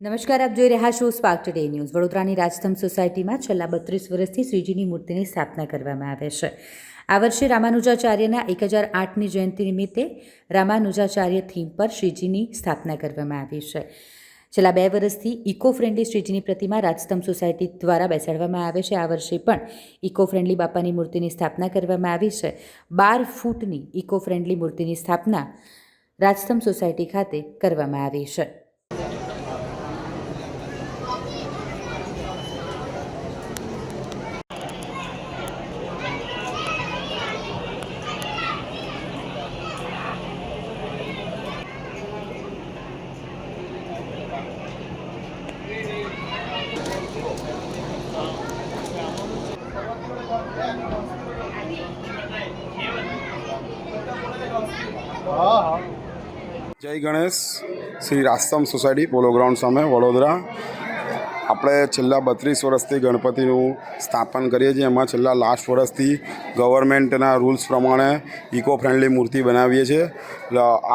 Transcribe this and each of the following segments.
નમસ્કાર, આપ જોઈ રહ્યા છો સ્પાર્ક ટુડે ન્યૂઝ. વડોદરાની રાજસ્તંભ સોસાયટીમાં છેલ્લા 32 વર્ષથી શ્રીજીની મૂર્તિની સ્થાપના કરવામાં આવે છે. આ વર્ષે રામાનુજાચાર્યના 1008ની જયંતિ નિમિત્તે રામાનુજાચાર્ય થીમ પર શ્રીજીની સ્થાપના કરવામાં આવી છે. છેલ્લા 2 વર્ષથી ઇકો ફ્રેન્ડલી શ્રીજીની પ્રતિમા રાજસ્તંભ સોસાયટી દ્વારા બેસાડવામાં આવે છે. આ વર્ષે પણ ઇકો ફ્રેન્ડલી બાપાની મૂર્તિની સ્થાપના કરવામાં આવી છે. 12 ફૂટની ઇકો ફ્રેન્ડલી મૂર્તિની સ્થાપના રાજસ્તંભ સોસાયટી ખાતે કરવામાં આવી છે. Jai Ganesh. Shri Rajstambh society polo ground સામે વડોદરા. આપણે છેલ્લા 32 વર્ષથી ગણપતિનું સ્થાપન કરીએ છીએ. એમાં છેલ્લા લાસ્ટ વર્ષથી ગવર્મેન્ટના રૂલ્સ પ્રમાણે ઇકો ફ્રેન્ડલી મૂર્તિ બનાવીએ છીએ.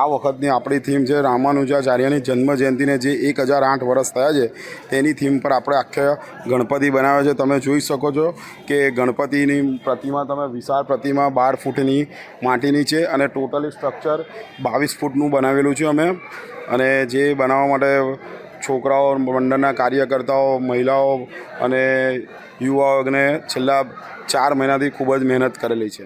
આ વખતની આપણી થીમ છે રામાનુજાચાર્યની જન્મ જયંતિને જે 1008 વર્ષ થયા છે તેની થીમ પર આપણે આખા ગણપતિ બનાવ્યા છે. તમે જોઈ શકો છો કે ગણપતિની પ્રતિમા, તમે વિશાળ પ્રતિમા 12 ફૂટની માટીની છે અને ટોટલી સ્ટ્રક્ચર 22 ફૂટનું બનાવેલું છે અમે. અને જે બનાવવા માટે છોકરાઓ, મંડળના કાર્યકર્તાઓ, મહિલાઓ અને યુવાઓને છેલ્લા 4 મહિનાથી ખૂબ જ મહેનત કરેલી છે.